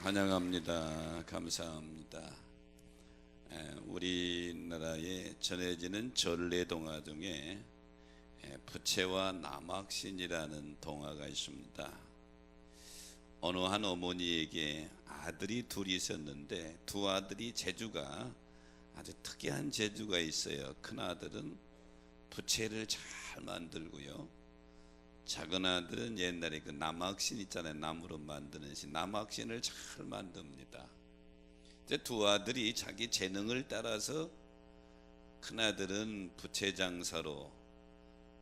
환영합니다. 감사합니다. 우리나라에 전해지는 전래동화 중에 부채와 남학신이라는 동화가 있습니다. 어느 한 어머니에게 아들이 둘이 있었는데 두 아들이 재주가 아주 특이한 재주가 있어요. 큰 아들은 부채를 잘 만들고요, 작은 아들은 옛날에 그 남학신 있잖아요. 나무로 만드는 신, 남학신을 잘 만듭니다. 이제 두 아들이 자기 재능을 따라서 큰 아들은 부채 장사로,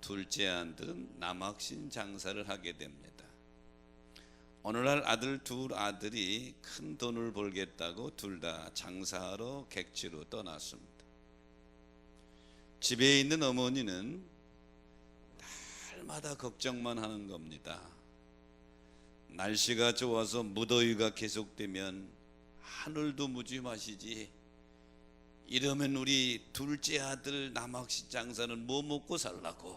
둘째 아들은 남학신 장사를 하게 됩니다. 어느 날 둘 아들이 큰 돈을 벌겠다고 둘 다 장사하러 객지로 떠났습니다. 집에 있는 어머니는 날마다 걱정만 하는 겁니다. 날씨가 좋아서 무더위가 계속되면 하늘도 무지마시지, 이러면 우리 둘째 아들 남학신 장사는 뭐 먹고 살라고,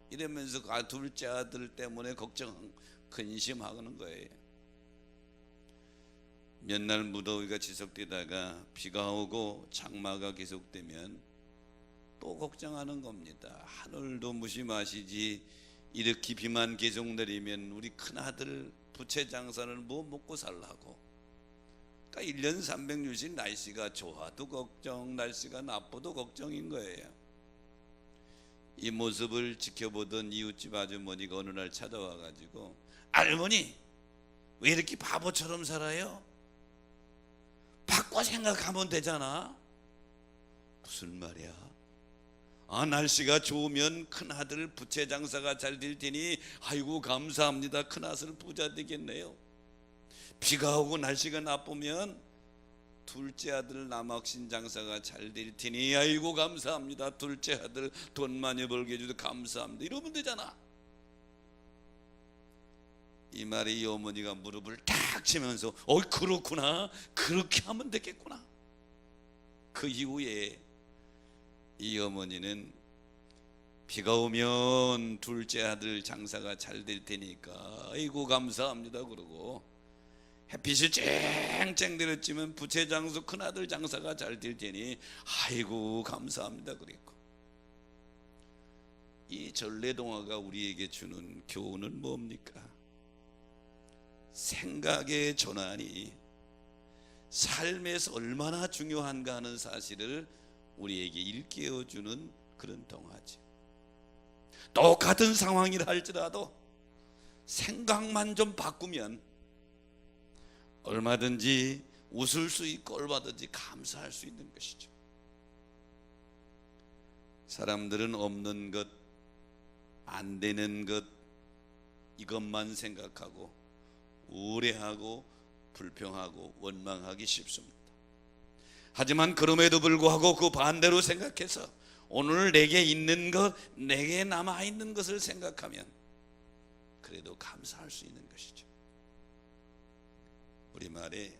이러면서 둘째 아들 때문에 근심하는 거예요. 몇 날 무더위가 지속되다가 비가 오고 장마가 계속되면 또 걱정하는 겁니다. 하늘도 무심하시지, 이렇게 비만 계속 내리면 우리 큰아들 부채 장사는 뭐 먹고 살라고. 그러니까 1년 360 날씨가 좋아도 걱정, 날씨가 나빠도 걱정인 거예요. 이 모습을 지켜보던 이웃집 아주머니가 어느 날 찾아와 가지고, 할머니 왜 이렇게 바보처럼 살아요? 바꿔 생각하면 되잖아. 무슨 말이야? 날씨가 좋으면 큰아들 부채 장사가 잘 될 테니 아이고 감사합니다, 큰아들 부자 되겠네요. 비가 오고 날씨가 나쁘면 둘째 아들 남학신 장사가 잘 될 테니 아이고 감사합니다, 둘째 아들 돈 많이 벌게 해줘서 감사합니다, 이러면 되잖아. 이 말에 이 어머니가 무릎을 탁 치면서 그렇구나, 그렇게 하면 되겠구나. 그 이후에 이 어머니는 비가 오면 둘째 아들 장사가 잘 될 테니까 아이고 감사합니다 그러고, 햇빛이 쨍쨍 내렸지만 부채 장수 큰아들 장사가 잘 될 테니 아이고 감사합니다 그랬고. 이 전래동화가 우리에게 주는 교훈은 뭡니까? 생각의 전환이 삶에서 얼마나 중요한가 하는 사실을 우리에게 일깨워주는 그런 동화지. 똑같은 상황이라 할지라도 생각만 좀 바꾸면 얼마든지 웃을 수 있고 얼마든지 감사할 수 있는 것이죠. 사람들은 없는 것, 안 되는 것, 이것만 생각하고 우울해하고 불평하고 원망하기 쉽습니다. 하지만 그럼에도 불구하고 그 반대로 생각해서 오늘 내게 있는 것, 내게 남아있는 것을 생각하면 그래도 감사할 수 있는 것이죠. 우리말에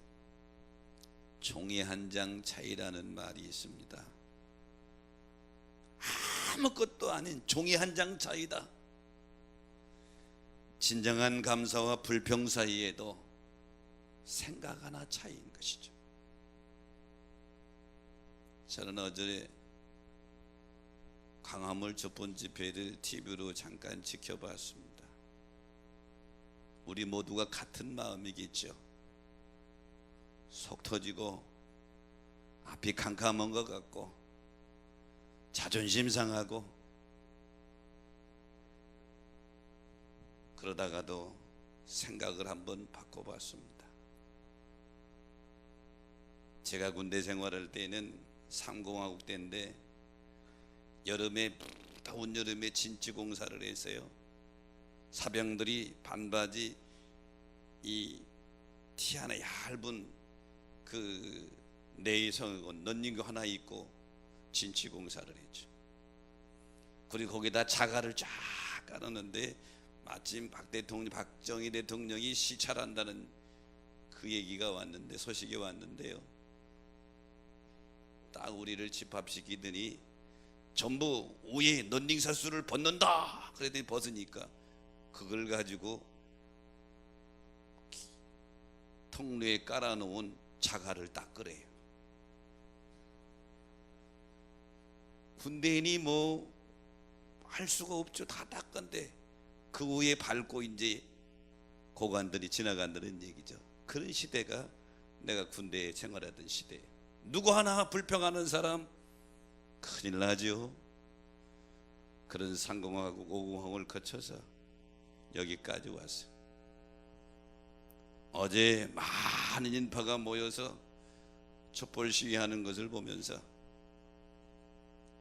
종이 한 장 차이라는 말이 있습니다. 아무것도 아닌 종이 한 장 차이다. 진정한 감사와 불평 사이에도 생각 하나 차이인 것이죠. 저는 어제 광화문 촛불 집회를 TV로 잠깐 지켜봤습니다. 우리 모두가 같은 마음이겠죠. 속 터지고 앞이 캄캄한 것 같고 자존심 상하고, 그러다가도 생각을 한번 바꿔봤습니다. 제가 군대 생활할 때는 3공화국 때인데 여름에, 더운 여름에 진지공사를 했어요. 사병들이 반바지 이 티 하나 얇은 그 내성 런닝구 하나 입고 진치공사를 했죠. 그리고 거기다 자갈을 쫙 깔았는데 마침 박정희 대통령이 시찰한다는 그 얘기가 왔는데, 소식이 왔는데요, 딱 우리를 집합시키더니 전부 위에 런닝사수를 벗는다 그랬더니 벗으니까 그걸 가지고 통로에 깔아놓은 자갈을 닦으래요. 군대인이 뭐 할 수가 없죠. 다 닦은데 그 위에 밟고 이제 고관들이 지나간다는 얘기죠. 그런 시대가 내가 군대에 생활하던 시대예요. 누구 하나 불평하는 사람 큰일 나죠. 그런 상공하고 오공항을 거쳐서 여기까지 왔어요. 어제 많은 인파가 모여서 촛불 시위하는 것을 보면서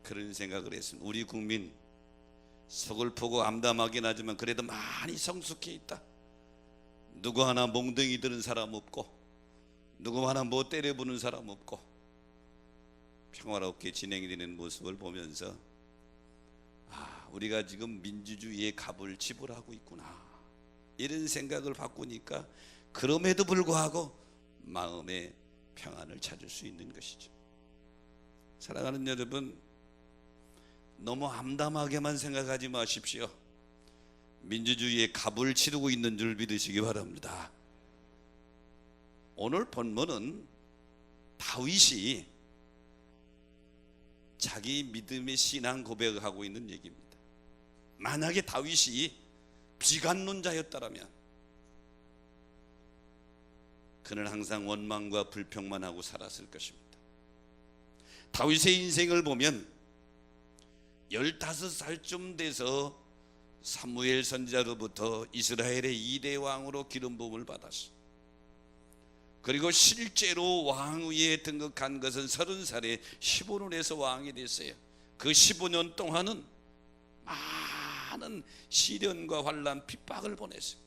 그런 생각을 했습니다. 우리 국민 서글프고 암담하긴 하지만 그래도 많이 성숙해 있다. 누구 하나 몽둥이 드는 사람 없고, 누구 하나 뭐 때려부는 사람 없고, 평화롭게 진행되는 모습을 보면서 우리가 지금 민주주의의 값을 지불하고 있구나, 이런 생각을 바꾸니까 그럼에도 불구하고 마음의 평안을 찾을 수 있는 것이죠. 사랑하는 여러분, 너무 암담하게만 생각하지 마십시오. 민주주의의 값을 치르고 있는 줄 믿으시기 바랍니다. 오늘 본문은 다윗이 자기 믿음의 신앙 고백을 하고 있는 얘기입니다. 만약에 다윗이 비관론자였다면 그는 항상 원망과 불평만 하고 살았을 것입니다. 다윗의 인생을 보면 15살쯤 돼서 사무엘 선지자로부터 이스라엘의 2대 왕으로 기름 부음을 받았어. 그리고 실제로 왕위에 등극한 것은 30살에 15년에서 왕이 됐어요. 그 15년 동안은 많은 시련과 환난, 핍박을 보냈어요.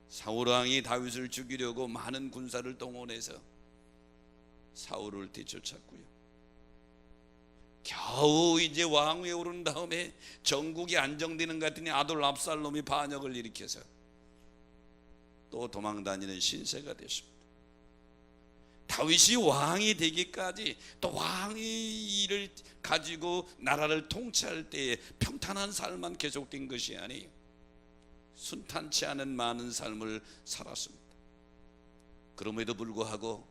사울 왕이 다윗을 죽이려고 많은 군사를 동원해서 사울을 뒤쫓았고요. 겨우 이제 왕위에 오른 다음에 전국이 안정되는 것 같으니 아들 압살롬이 반역을 일으켜서 또 도망다니는 신세가 됐습니다. 다윗이 왕이 되기까지 또 왕위를 가지고 나라를 통치할 때에 평탄한 삶만 계속된 것이 아니에요. 순탄치 않은 많은 삶을 살았습니다. 그럼에도 불구하고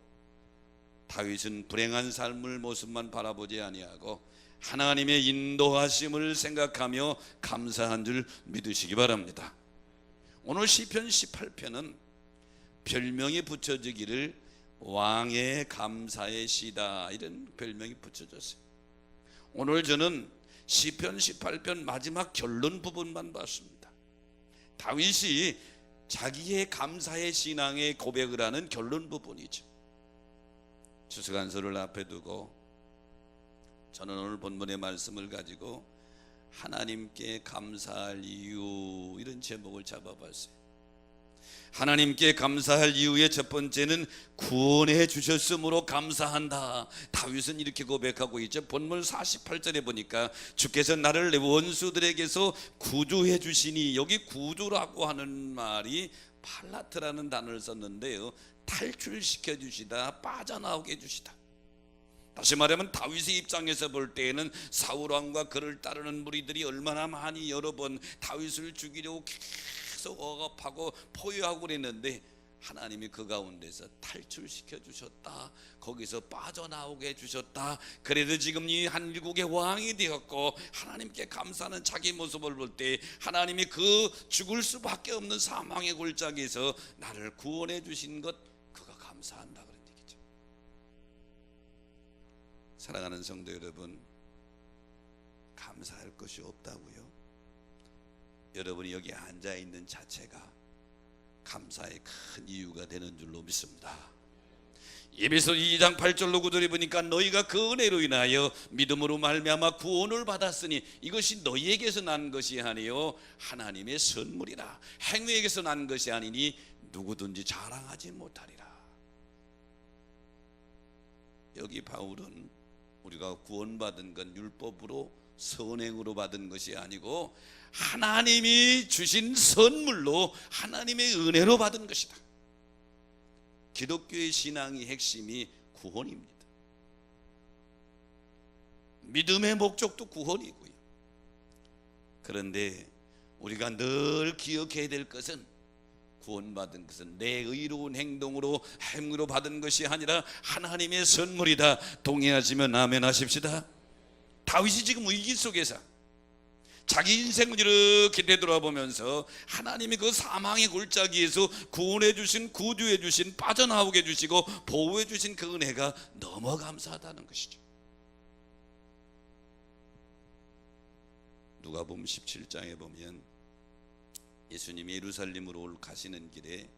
다윗은 불행한 삶을 모습만 바라보지 아니하고 하나님의 인도하심을 생각하며 감사한 줄 믿으시기 바랍니다. 오늘 시편 18편은 별명이 붙여지기를 왕의 감사의 시다, 이런 별명이 붙여졌어요. 오늘 저는 시편 18편 마지막 결론 부분만 봤습니다. 다윗이 자기의 감사의 신앙의 고백을 하는 결론 부분이죠. 추수감사를 앞에 두고 저는 오늘 본문의 말씀을 가지고 하나님께 감사할 이유, 이런 제목을 잡아봤어요. 하나님께 감사할 이유의 첫 번째는 구원해 주셨으므로 감사한다. 다윗은 이렇게 고백하고 있죠. 본문 48절에 보니까 주께서 나를 내 원수들에게서 구주해 주시니, 여기 구주라고 하는 말이 팔라트라는 단어를 썼는데요, 탈출시켜 주시다, 빠져나오게 해주시다. 다시 말하면 다윗의 입장에서 볼 때에는 사울왕과 그를 따르는 무리들이 얼마나 많이 여러 번 다윗을 죽이려고 계속 억압하고 포위하고 그랬는데 하나님이 그 가운데서 탈출시켜 주셨다, 거기서 빠져나오게 해주셨다. 그래도 지금 이 한국의 왕이 되었고 하나님께 감사하는 자기 모습을 볼 때 하나님이 그 죽을 수밖에 없는 사망의 골짜기에서 나를 구원해 주신 것, 그거 감사한다, 그런 얘기죠. 사랑하는 성도 여러분, 감사할 것이 없다고요? 여러분이 여기 앉아있는 자체가 감사의 큰 이유가 되는 줄로 믿습니다. 에베소 2장 8절로 9절에 보니까 너희가 그 은혜로 인하여 믿음으로 말미암아 구원을 받았으니 이것이 너희에게서 난 것이 아니요 하나님의 선물이라. 행위에게서 난 것이 아니니 누구든지 자랑하지 못하리라. 여기 바울은 우리가 구원받은 건 율법으로 선행으로 받은 것이 아니고 하나님이 주신 선물로 하나님의 은혜로 받은 것이다. 기독교의 신앙의 핵심이 구원입니다. 믿음의 목적도 구원이고요. 그런데 우리가 늘 기억해야 될 것은 구원받은 것은 내 의로운 행동으로 행위로 받은 것이 아니라 하나님의 선물이다. 동의하시면 아멘 하십시다. 다윗이 지금 위기 속에서 자기 인생을 이렇게 되돌아보면서 하나님이 그 사망의 골짜기에서 구원해 주신, 구주해 주신, 빠져나오게 해주시고 보호해 주신 그 은혜가 너무 감사하다는 것이죠. 누가복음 17장에 보면 예수님이 예루살렘으로 가시는 길에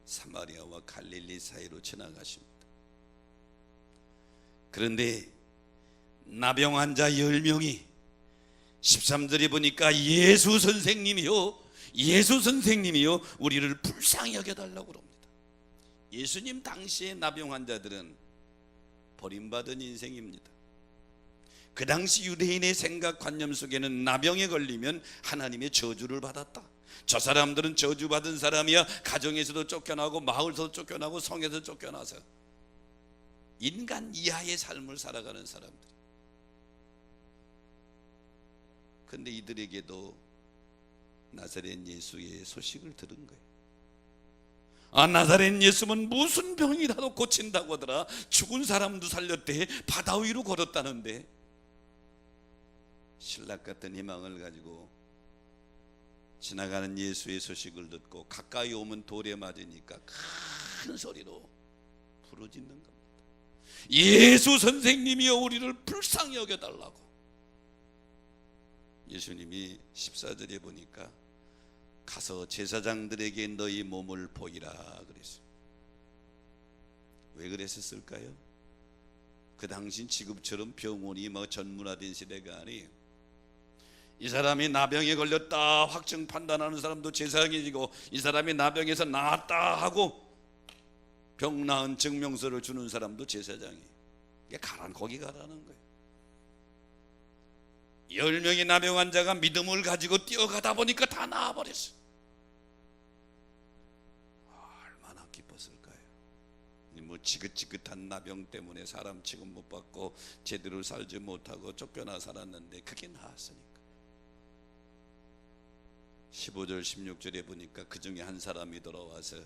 사마리아와 갈릴리 사이로 지나가십니다. 그런데 나병 환자 10명이 13절에 보니까 예수 선생님이요, 예수 선생님이요, 우리를 불쌍히 여겨달라고 그럽니다. 예수님 당시의 나병 환자들은 버림받은 인생입니다. 그 당시 유대인의 생각관념 속에는 나병에 걸리면 하나님의 저주를 받았다. 저 사람들은 저주받은 사람이야. 가정에서도 쫓겨나고 마을에서도 쫓겨나고 성에서 쫓겨나서 인간 이하의 삶을 살아가는 사람들. 근데 이들에게도 나사렛 예수의 소식을 들은 거예요. 아, 나사렛 예수는 무슨 병이라도 고친다고 하더라. 죽은 사람도 살렸대. 바다 위로 걸었다는데. 신락 같은 희망을 가지고 지나가는 예수의 소식을 듣고 가까이 오면 돌에 맞으니까 큰 소리로 부르짖는 겁니다. 예수 선생님이여, 우리를 불쌍히 여겨달라고. 예수님이 14절에 보니까 가서 제사장들에게 너희 몸을 보이라 그랬어요. 왜 그랬었을까요? 그 당시 지금처럼 병원이 전문화된 시대가 아니에요. 이 사람이 나병에 걸렸다 확정 판단하는 사람도 제사장이고, 이 사람이 나병에서 나았다 하고 병 나은 증명서를 주는 사람도 제사장이에요. 가란, 거기 가라는 거예요. 10명의 나병 환자가 믿음을 가지고 뛰어가다 보니까 다 나아버렸어요. 얼마나 기뻤을까요? 뭐 지긋지긋한 나병 때문에 사람 취급 못 받고 제대로 살지 못하고 쫓겨나 살았는데 그게 나았으니까. 15절 16절에 보니까 그 중에 한 사람이 돌아와서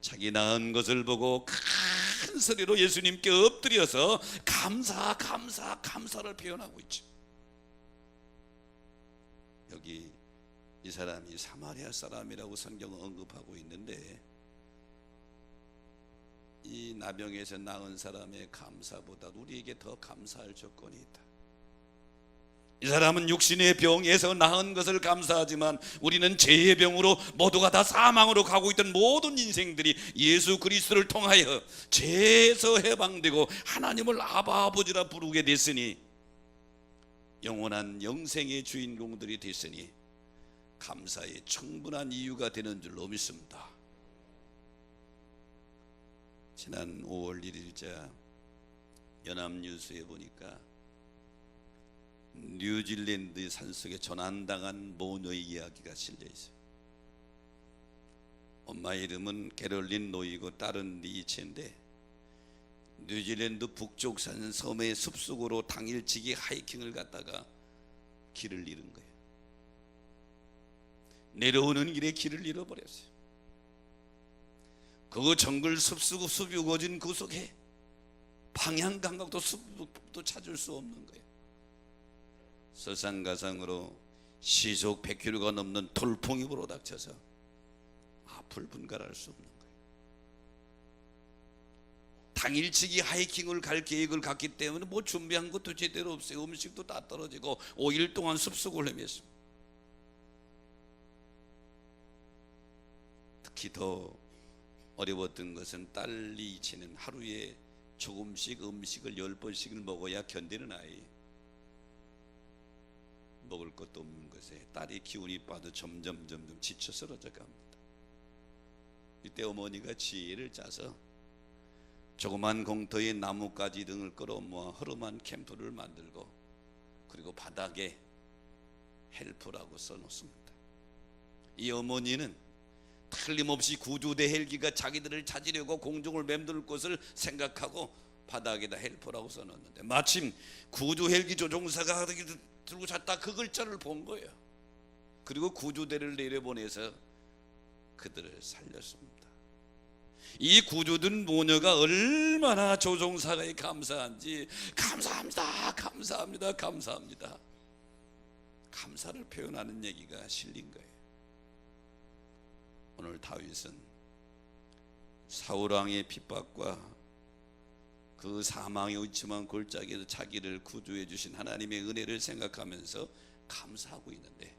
자기 나은 것을 보고 큰 소리로 예수님께 엎드려서 감사를 표현하고 있죠. 여기 이 사람이 사마리아 사람이라고 성경은 언급하고 있는데, 이 나병에서 나은 사람의 감사보다 우리에게 더 감사할 조건이 있다. 이 사람은 육신의 병에서 나은 것을 감사하지만 우리는 죄의 병으로 모두가 다 사망으로 가고 있던 모든 인생들이 예수 그리스도를 통하여 죄에서 해방되고 하나님을 아바 아버지라 부르게 됐으니, 영원한 영생의 주인공들이 됐으니 감사의 충분한 이유가 되는 줄로 믿습니다. 지난 5월 1일자 연합뉴스에 보니까 뉴질랜드 산속에 조난당한 모녀의 이야기가 실려 있어요. 엄마 이름은 캐롤린 노이고 딸은 리치인데, 뉴질랜드 북쪽 산 섬의 숲속으로 당일치기 하이킹을 갔다가 길을 잃은 거예요. 내려오는 길에 길을 잃어버렸어요. 그 정글 숲이 우거진 그 속에 방향 감각도 숲도 찾을 수 없는 거예요. 설상가상으로 시속 100km가 넘는 돌풍이 불어닥쳐서 앞을 분간할 수 없는 거예요. 당일치기 하이킹을 갈 계획을 갖기 때문에 뭐 준비한 것도 제대로 없어요. 음식도 다 떨어지고 5일 동안 숲속을 헤맸습니다. 특히 더 어려웠던 것은 딸 리치는 하루에 조금씩 음식을 10번씩을 먹어야 견디는 아이. 먹을 것도 없는 것에 딸이 기운이 빠져 점점 지쳐 쓰러져 갑니다. 이때 어머니가 지혜를 짜서 조그만 공터에 나뭇가지 등을 끌어모아 허름한 캠프를 만들고, 그리고 바닥에 헬프라고 써놓습니다. 이 어머니는 틀림없이 구조대 헬기가 자기들을 찾으려고 공중을 맴돌 것을 생각하고 바닥에다 헬프라고 써놓는데, 마침 구조 헬기 조종사가 들고 잤다 그 글자를 본 거예요. 그리고 구조대를 내려보내서 그들을 살렸습니다. 이 구조된 모녀가 얼마나 조종사에 감사한지, 감사합니다, 감사합니다, 감사합니다, 감사를 표현하는 얘기가 실린 거예요. 오늘 다윗은 사울왕의 핍박과 그 사망의 의침한 골짜기에서 자기를 구조해 주신 하나님의 은혜를 생각하면서 감사하고 있는데,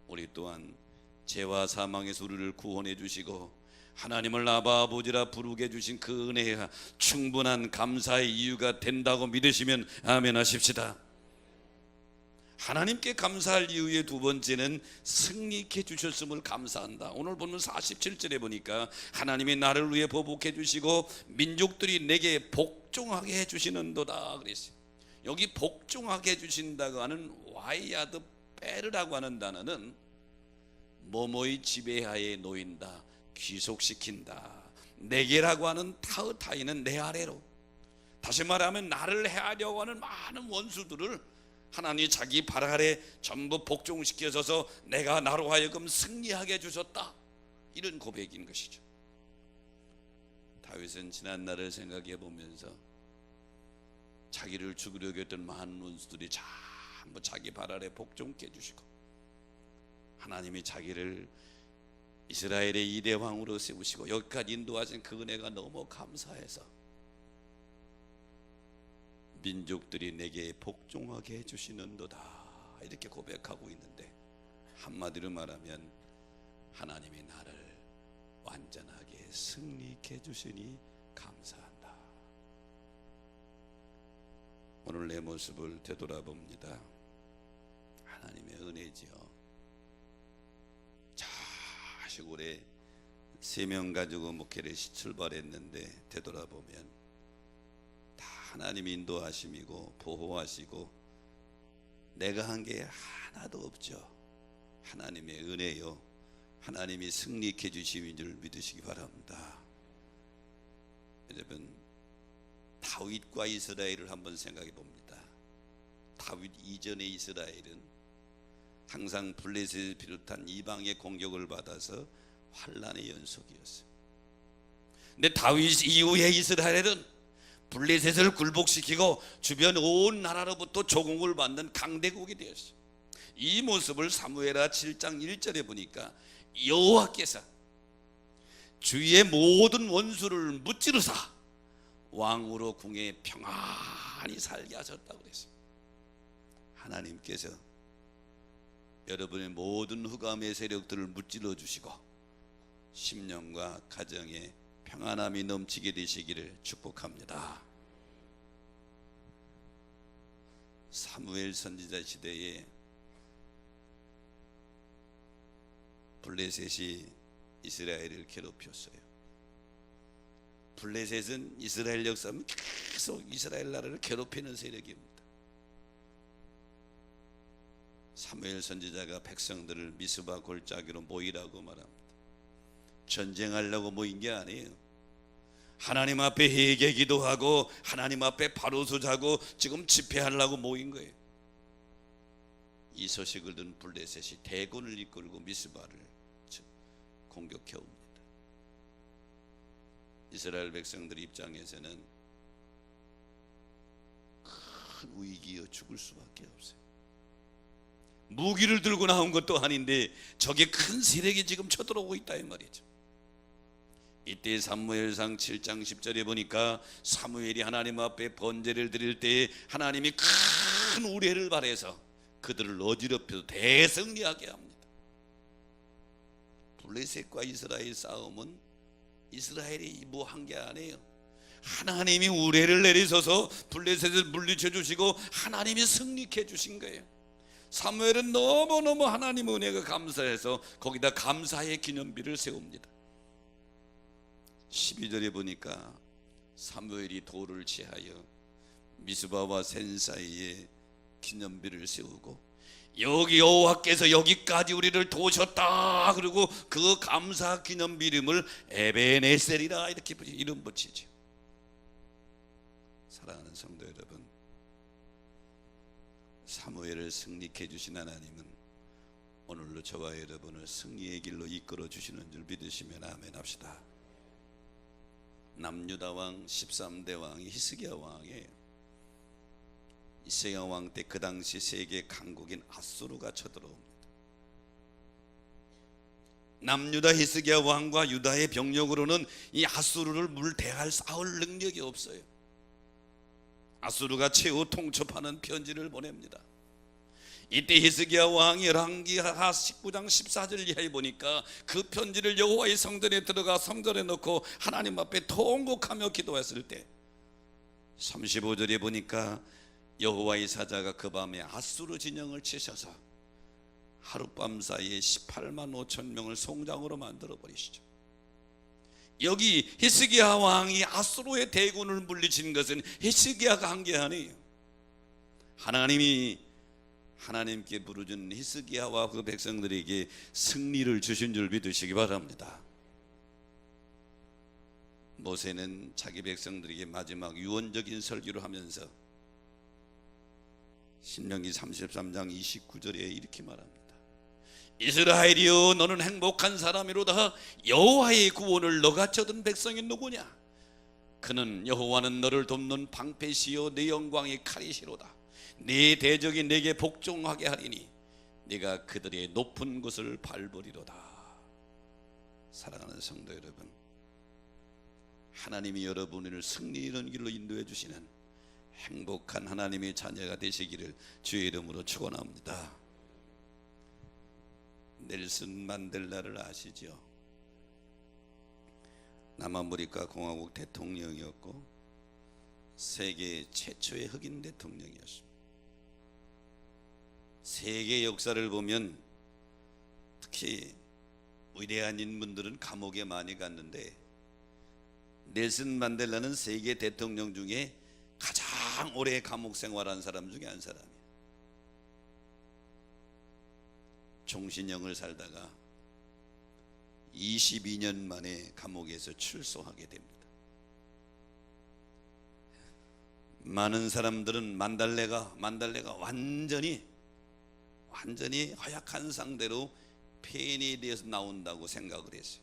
우리 또한 죄와 사망에서 우리를 구원해 주시고 하나님을 아바 아버지라 부르게 해주신 그 은혜가 충분한 감사의 이유가 된다고 믿으시면 아멘 하십시다. 하나님께 감사할 이유의 두 번째는 승리케 주셨음을 감사한다. 오늘 보면 47절에 보니까 하나님이 나를 위해 보복해 주시고 민족들이 내게 복종하게 해주시는도다 그랬어요. 여기 복종하게 해주신다고 하는 와이야드 페르라고 하는 단어는 뭐뭐의 지배하에 놓인다, 귀속시킨다. 내게라고 하는 타으타이는 내 아래로, 다시 말하면 나를 해하려고 하는 많은 원수들을 하나님이 자기 발 아래 전부 복종시켜서 내가 나로 하여금 승리하게 해주셨다, 이런 고백인 것이죠. 다윗은 지난 날을 생각해 보면서 자기를 죽이려고 했던 많은 원수들이 전부 자기 발 아래 복종케 해주시고 하나님이 자기를 이스라엘의 2대 왕으로 세우시고 여기까지 인도하신 그 은혜가 너무 감사해서 민족들이 내게 복종하게 해주시는도다, 이렇게 고백하고 있는데, 한마디로 말하면 하나님이 나를 완전하게 승리케 해주시니 감사한다. 오늘 내 모습을 되돌아봅니다. 하나님의 은혜지요. 시골에 3명 가지고 목회를 출발했는데 되돌아보면 다 하나님이 인도하심이고 보호하시고 내가 한 게 하나도 없죠. 하나님의 은혜요, 하나님이 승리케 주심인 줄 믿으시기 바랍니다. 여러분, 다윗과 이스라엘을 한번 생각해 봅니다. 다윗 이전의 이스라엘은 항상 블레셋을 비롯한 이방의 공격을 받아서 환난의 연속이었어요. 근데 다윗 이후의 이스라엘은 블레셋을 굴복시키고 주변 온 나라로부터 조공을 받는 강대국이 되었어요. 이 모습을 사무엘하 7장 1절에 보니까 여호와께서 주위의 모든 원수를 무찌르사 왕으로 궁에 평안히 살게 하셨다고 그랬어요. 하나님께서 여러분의 모든 흑암의 세력들을 무찔러 주시고 심령과 가정에 평안함이 넘치게 되시기를 축복합니다. 사무엘 선지자 시대에 블레셋이 이스라엘을 괴롭혔어요. 블레셋은 이스라엘 역사는 계속 이스라엘 나라를 괴롭히는 세력입니다. 사무엘 선지자가 백성들을 미스바 골짜기로 모이라고 말합니다. 전쟁하려고 모인 게 아니에요. 하나님 앞에 회개 기도하고 하나님 앞에 바로서자고 지금 집회하려고 모인 거예요. 이 소식을 든 블레셋이 대군을 이끌고 미스바를 공격해 옵니다. 이스라엘 백성들 입장에서는 큰 위기여 죽을 수밖에 없어요. 무기를 들고 나온 것도 아닌데 적의 큰 세력이 지금 쳐들어오고 있다 이 말이죠. 이때 사무엘상 7장 10절에 보니까 사무엘이 하나님 앞에 번제를 드릴 때에 하나님이 큰 우레를 발해서 그들을 어지럽혀서 대승리하게 합니다. 블레셋과 이스라엘 싸움은 이스라엘이 뭐한 게 아니에요. 하나님이 우레를 내리셔서 블레셋을 물리쳐 주시고 하나님이 승리케 주신 거예요. 사무엘은 너무너무 하나님 은혜가 감사해서 거기다 감사의 기념비를 세웁니다. 12절에 보니까 사무엘이 돌을 취하여 미스바와 센 사이에 기념비를 세우고 여기 여호와께서 여기까지 우리를 도우셨다, 그리고 그 감사 기념비 이름을 에베네셀이라 이렇게 이름 붙이죠. 사랑하는 성도 여러분, 사무엘을 승리케 해주신 하나님은 오늘로 저와 여러분을 승리의 길로 이끌어 주시는 줄 믿으시면 아멘 합시다. 남유다 왕 13대 왕이 히스기야 왕이에요. 히스기야 왕 때 그 당시 세계 강국인 아수르가 쳐들어옵니다. 남유다 히스기야 왕과 유다의 병력으로는 이 아수르를 물대할 싸울 능력이 없어요. 아수르가 최후 통첩하는 편지를 보냅니다. 이때 히스기야 왕이 열왕기하 19장 14절 이하에 보니까 그 편지를 여호와의 성전에 들어가 성전에 넣고 하나님 앞에 통곡하며 기도했을 때 35절에 보니까 여호와의 사자가 그 밤에 아수르 진영을 치셔서 하룻밤 사이에 18만 5천 명을 송장으로 만들어 버리시죠. 여기 히스기야 왕이 아수르의 대군을 물리친 것은 히스기야가 한 게 아니에요. 하나님께 부르준 히스기야와 그 백성들에게 승리를 주신 줄 믿으시기 바랍니다. 모세는 자기 백성들에게 마지막 유언적인 설교를 하면서 신명기 33장 29절에 이렇게 말합니다. 이스라엘이여 너는 행복한 사람이로다. 여호와의 구원을 너가 찾은 백성이 누구냐? 그는 여호와는 너를 돕는 방패시요 내 영광의 칼이시로다. 네 대적이 내게 복종하게 하리니 네가 그들의 높은 곳을 밟으리로다. 사랑하는 성도 여러분, 하나님이 여러분을 승리 이런 길로 인도해 주시는 행복한 하나님의 자녀가 되시기를 주의 이름으로 축원합니다. 넬슨 만델라를 아시죠? 남아메리카 공화국 대통령이었고 세계 최초의 흑인 대통령이었습니다. 세계 역사를 보면 특히 위대한 인물들은 감옥에 많이 갔는데 넬슨 만델라는 세계 대통령 중에 가장 오래 감옥 생활한 사람 중에 한 사람이에요. 종신형을 살다가 22년 만에 감옥에서 출소하게 됩니다. 많은 사람들은 만달레가 완전히 허약한 상대로 폐인에 대해서 나온다고 생각을 했어요.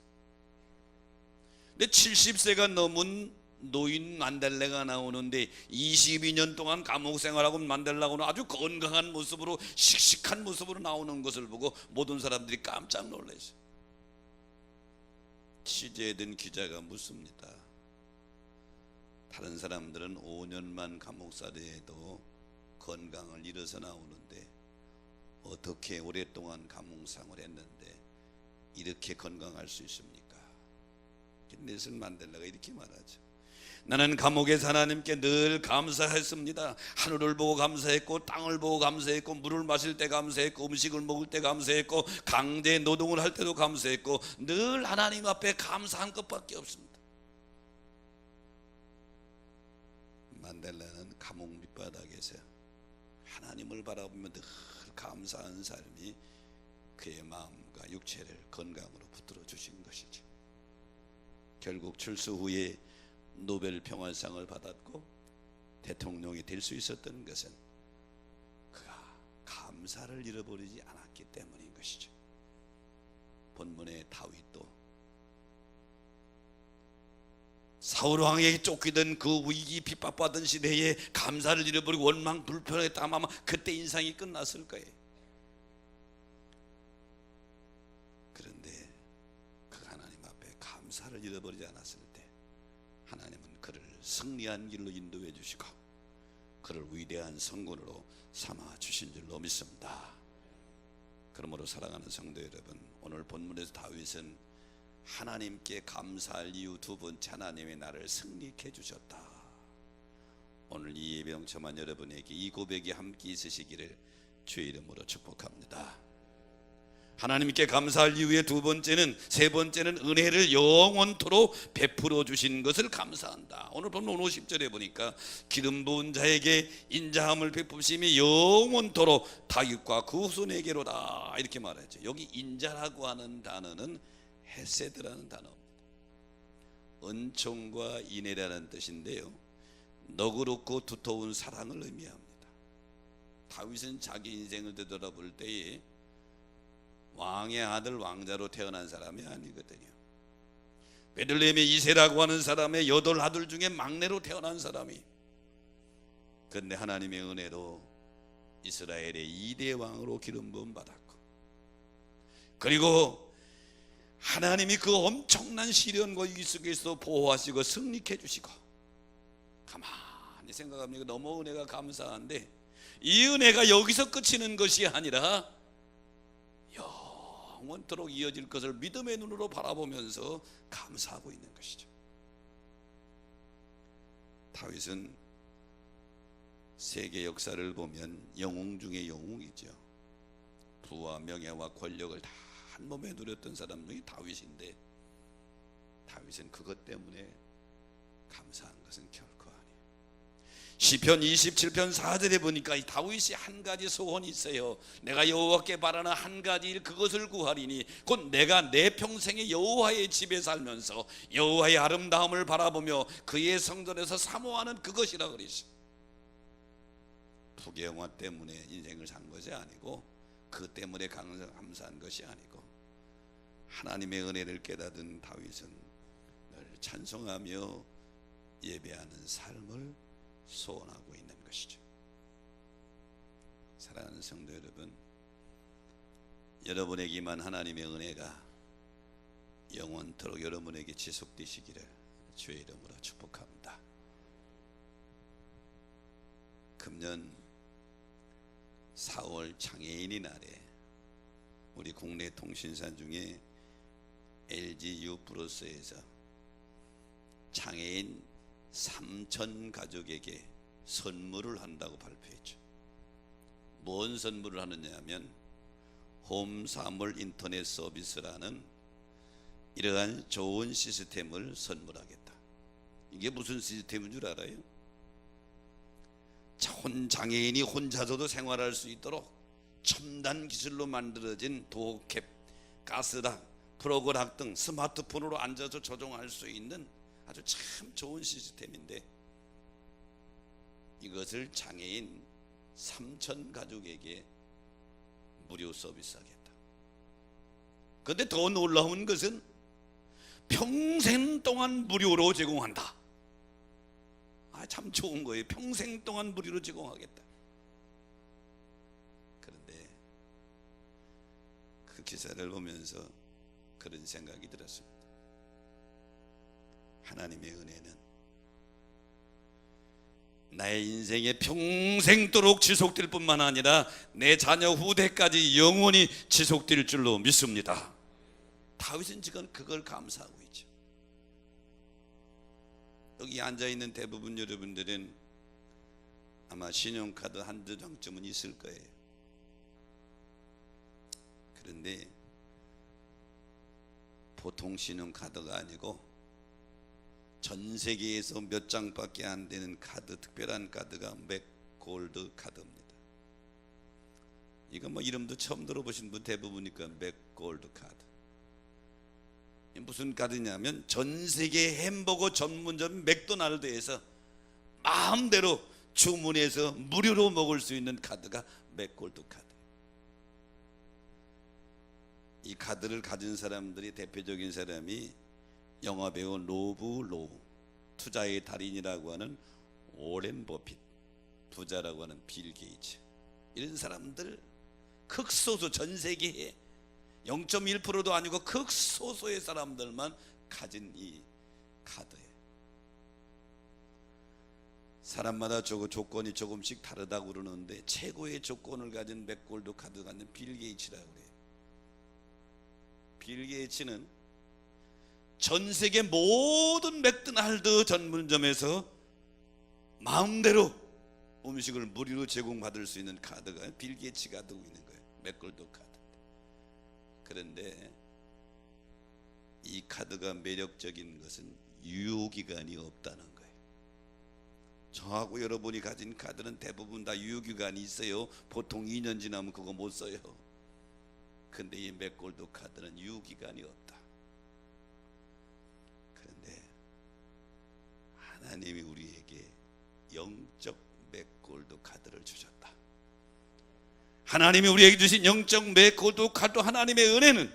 근데 70세가 넘은 노인 만델라가 나오는데 22년 동안 감옥 생활하고 만델라고는 아주 건강한 모습으로 씩씩한 모습으로 나오는 것을 보고 모든 사람들이 깜짝 놀랐어요. 취재된 기자가 묻습니다. 다른 사람들은 5년만 감옥살이해도 건강을 잃어서 나오는데 어떻게 오랫동안 감옥생활을 했는데 이렇게 건강할 수 있습니까? 넬슨 만델라가 이렇게 말하죠. 나는 감옥에서 하나님께 늘 감사했습니다. 하늘을 보고 감사했고 땅을 보고 감사했고 물을 마실 때 감사했고 음식을 먹을 때 감사했고 강제 노동을 할 때도 감사했고 늘 하나님 앞에 감사한 것밖에 없습니다. 만델라는 감옥 밑바닥에서 하나님을 바라보며 늘 감사한 삶이 그의 마음과 육체를 건강으로 붙들어 주신 것이죠. 결국 출소 후에 노벨 평화상을 받았고 대통령이 될 수 있었던 것은 그가 감사를 잃어버리지 않았기 때문인 것이죠. 본문의 다윗도 사울 왕에게 쫓기던 그 위기 핍박받은 시대에 감사를 잃어버리고 원망 불편했다면 아마 그때 인생이 끝났을 거예요. 그런데 그 하나님 앞에 감사를 잃어버리지 않았을 때 하나님은 그를 승리한 길로 인도해 주시고 그를 위대한 성군으로 삼아 주신 줄로 믿습니다. 그러므로 사랑하는 성도 여러분, 오늘 본문에서 다윗은 하나님께 감사할 이유 두 번째, 하나님의 나를 승리케 해주셨다. 오늘 이 예배용 처만 여러분에게 이 고백이 함께 있으시기를 주의 이름으로 축복합니다. 하나님께 감사할 이유의 세 번째는 은혜를 영원토록 베풀어 주신 것을 감사한다. 오늘 본문 50절에 보니까 기름 부은 자에게 인자함을 베푸심이 영원토록 다윗과 그 후손에게로다 이렇게 말하죠. 여기 인자라고 하는 단어는 헤세드라는 단어입니다. 은총과 인애라는 뜻인데요, 너그럽고 두터운 사랑을 의미합니다. 다윗은 자기 인생을 되돌아볼 때에 왕의 아들 왕자로 태어난 사람이 아니거든요. 베들레헴의 이세라고 하는 사람의 8 아들 중에 막내로 태어난 사람이, 그런데 하나님의 은혜로 이스라엘의 2대 왕으로 기름 부음 받았고, 그리고 하나님이 그 엄청난 시련과 위기 속에서 보호하시고 승리케 해주시고, 가만히 생각하면 너무 은혜가 감사한데, 이 은혜가 여기서 끝이는 것이 아니라 영원토록 이어질 것을 믿음의 눈으로 바라보면서 감사하고 있는 것이죠. 다윗은 세계 역사를 보면 영웅 중에 영웅이죠. 부와 명예와 권력을 다 한 몸에 누렸던 사람 중에 다윗인데, 다윗은 그것 때문에 감사한 것은 결코 아니에요. 시편 27편 4절에 보니까 이 다윗이 한 가지 소원이 있어요. 내가 여호와께 바라는 한 가지 일, 그것을 구하리니 곧 내가 내 평생에 여호와의 집에 살면서 여호와의 아름다움을 바라보며 그의 성전에서 사모하는 그것이라 그러시. 부귀영화 때문에 인생을 산 것이 아니고, 그 때문에 감사한 것이 아니고, 하나님의 은혜를 깨닫은 다윗은 늘 찬송하며 예배하는 삶을 소원하고 있는 것이죠. 사랑하는 성도 여러분, 여러분에게만 하나님의 은혜가 영원토록 여러분에게 지속되시기를 주의 이름으로 축복합니다. 금년 4월 장애인의 날에 우리 국내 통신사 중에 LG U+에서 장애인 3,000 가족에게 선물을 한다고 발표했죠. 뭔 선물을 하느냐 하면 홈 사물 인터넷 서비스라는 이러한 좋은 시스템을 선물하겠다. 이게 무슨 시스템인 줄 알아요? 장애인이 혼자서도 생활할 수 있도록 첨단 기술로 만들어진 도어캡, 가스락, 프로그램 등 스마트폰으로 앉아서 조종할 수 있는 아주 참 좋은 시스템인데, 이것을 장애인 3,000 가족에게 무료 서비스하겠다. 그런데 더 놀라운 것은 평생 동안 무료로 제공한다. 참 좋은 거예요. 평생 동안 무료로 제공하겠다. 그런데 그 기사를 보면서 그런 생각이 들었습니다. 하나님의 은혜는 나의 인생에 평생도록 지속될 뿐만 아니라 내 자녀 후대까지 영원히 지속될 줄로 믿습니다. 다윗은 지금 그걸 감사하고 있죠. 여기 앉아있는 대부분 여러분들은 아마 신용카드 한두 장쯤은 있을 거예요. 그런데 보통 신용카드가 아니고 전 세계에서 몇 장밖에 안 되는 카드, 특별한 카드가 맥골드 카드입니다. 이거 뭐 이름도 처음 들어보신 분 대부분이니까 맥골드 카드. 무슨 카드냐면 전 세계 햄버거 전문점 맥도날드에서 마음대로 주문해서 무료로 먹을 수 있는 카드가 맥골드 카드. 이 카드를 가진 사람들이 대표적인 사람이 영화배우 로브 로우, 투자의 달인이라고 하는 오렌 버핏, 부자라고 하는 빌 게이츠, 이런 사람들 극소수, 전 세계에 0.1%도 아니고 극소수의 사람들만 가진 이 카드예요. 사람마다 조건이 조금씩 다르다고 그러는데 최고의 조건을 가진 맥골드 카드 갖는 빌 게이츠라고 그래요. 빌 게이츠는 전 세계 모든 맥도날드 전문점에서 마음대로 음식을 무료로 제공받을 수 있는 카드가 빌 게이츠가 두고 있는 거예요. 맥골드 카드. 그런데 이 카드가 매력적인 것은 유효기간이 없다는 거예요. 저하고 여러분이 가진 카드는 대부분 다 유효기간이 있어요. 보통 2년 지나면 그거 못 써요. 근데 이 맥골드 카드는 유효기간이 없다. 그런데 하나님이 우리에게 영적 맥골드 카드를 주셨다. 하나님이 우리에게 주신 영적 거룩하도 하나님의 은혜는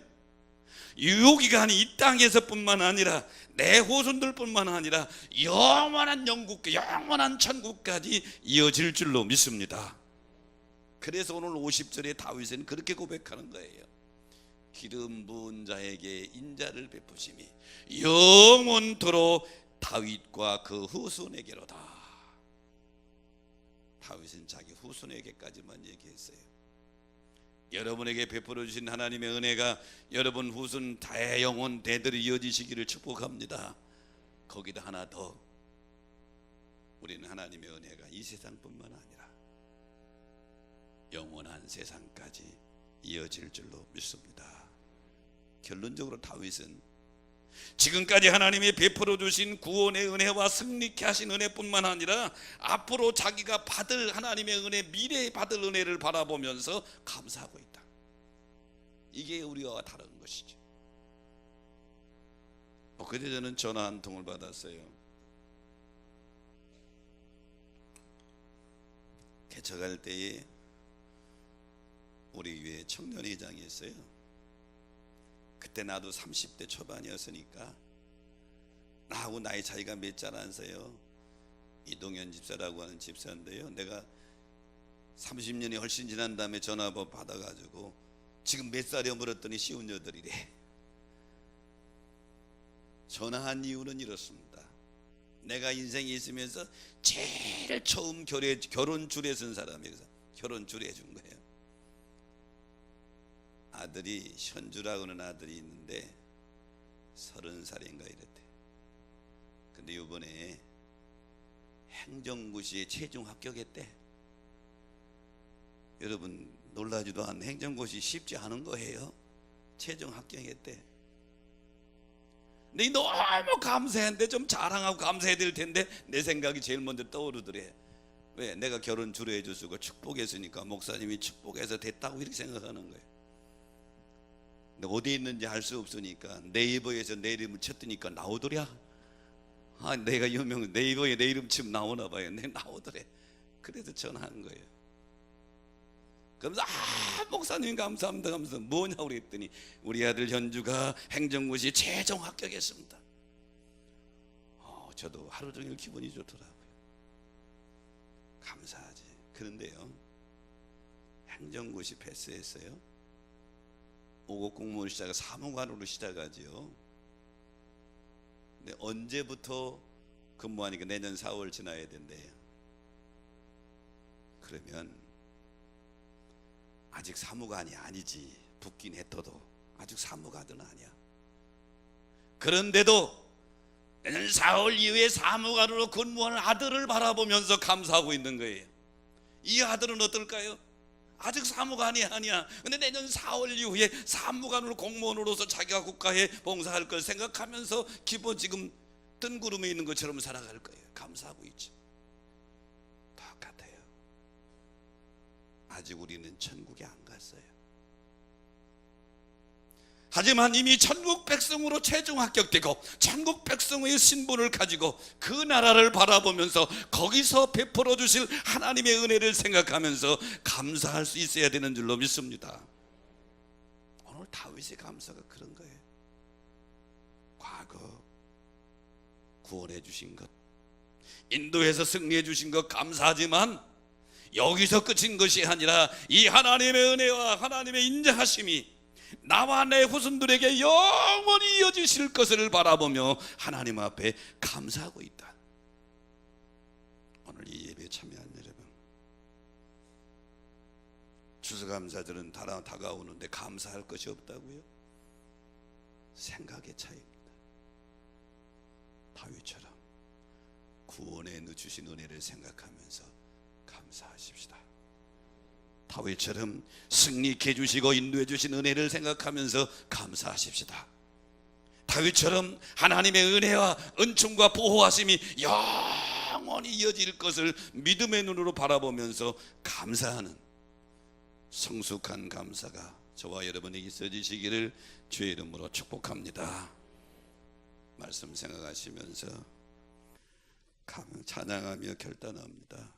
유효기가 아닌 이 땅에서뿐만 아니라 내 후손들뿐만 아니라 영원한 영국, 영원한 천국까지 이어질 줄로 믿습니다. 그래서 오늘 50절에 다윗은 그렇게 고백하는 거예요. 기름 부은 자에게 인자를 베푸심이 영원토록 다윗과 그 후손에게로다. 다윗은 자기 후손에게까지만 얘기했어요. 여러분에게 베풀어 주신 하나님의 은혜가 여러분 후손 대영혼 대대로 이어지시기를 축복합니다. 거기다 하나 더, 우리는 하나님의 은혜가 이 세상뿐만 아니라 영원한 세상까지 이어질 줄로 믿습니다. 결론적으로 다윗은 지금까지 하나님이 베풀어 주신 구원의 은혜와 승리케 하신 은혜뿐만 아니라 앞으로 자기가 받을 하나님의 은혜, 미래에 받을 은혜를 바라보면서 감사하고 있다. 이게 우리와 다른 것이죠. 그때 저는 전화 한 통을 받았어요. 개척할 때에 우리 교회 청년회장이 있어요. 그때 나도 30대 초반이었으니까, 나하고 나이 차이가 몇 살 안 서요. 이동현 집사라고 하는 집사인데요, 내가 30년이 훨씬 지난 다음에 전화번호 받아가지고 지금 몇 살이요 물었더니 58이래. 전화한 이유는 이렇습니다. 내가 인생에 있으면서 제일 처음 결혼 줄에 선 사람이어서 결혼 줄에 해준 거예요. 아들이 현주라고 하는 아들이 있는데 30살인가 이랬대. 근데 이번에 행정고시에 최종 합격했대. 여러분 놀라지도 않는, 행정고시 쉽지 않은 거예요. 최종 합격했대. 근데 너무 감사했는데, 좀 자랑하고 감사해야 될 텐데 내 생각이 제일 먼저 떠오르더래. 왜? 내가 결혼 주례해 줬고 축복했으니까 목사님이 축복해서 됐다고 이렇게 생각하는 거예요. 근데 어디 있는지 알 수 없으니까 네이버에서 내 이름을 쳤더니까 나오더랴. 내가 유명, 네이버에 내 이름 치면 나오나 봐요. 내 나오더래. 그래서 전화한 거예요. 그러면서 목사님 감사합니다 하면서 뭐냐고 그랬더니 우리 아들 현주가 행정고시 최종 합격했습니다. 저도 하루 종일 기분이 좋더라고요. 감사하지. 그런데요, 행정고시 패스했어요. 5급 공무원 시작을 사무관으로 시작하지요. 근데 언제부터 근무하니까 내년 4월 지나야 된대요. 그러면 아직 사무관이 아니지. 붙긴 했어도 아직 사무관은 아니야. 그런데도 내년 4월 이후에 사무관으로 근무하는 아들을 바라보면서 감사하고 있는 거예요. 이 아들은 어떨까요? 아직 사무관이 아니야. 근데 내년 4월 이후에 사무관으로, 공무원으로서 자기가 국가에 봉사할 걸 생각하면서 기본 지금 뜬구름에 있는 것처럼 살아갈 거예요. 감사하고 있죠. 똑같아요. 아직 우리는 천국에 안 갔어요. 하지만 이미 천국 백성으로 최종 합격되고 천국 백성의 신분을 가지고 그 나라를 바라보면서 거기서 베풀어 주실 하나님의 은혜를 생각하면서 감사할 수 있어야 되는 줄로 믿습니다. 오늘 다윗의 감사가 그런 거예요. 과거 구원해 주신 것, 인도해서 승리해 주신 것 감사하지만 여기서 끝인 것이 아니라 이 하나님의 은혜와 하나님의 인자하심이 나와 내 후손들에게 영원히 이어지실 것을 바라보며 하나님 앞에 감사하고 있다. 오늘 이 예배에 참여한 여러분, 추수감사절은 다가오는데 감사할 것이 없다고요? 생각의 차이입니다. 다윗처럼 구원에 주신 은혜를 생각하면서 감사하십시다. 다윗처럼 승리케 해주시고 인도해 주신 은혜를 생각하면서 감사하십시다. 다윗처럼 하나님의 은혜와 은총과 보호하심이 영원히 이어질 것을 믿음의 눈으로 바라보면서 감사하는 성숙한 감사가 저와 여러분에게 있어지시기를 주의 이름으로 축복합니다. 말씀 생각하시면서 찬양하며 결단합니다.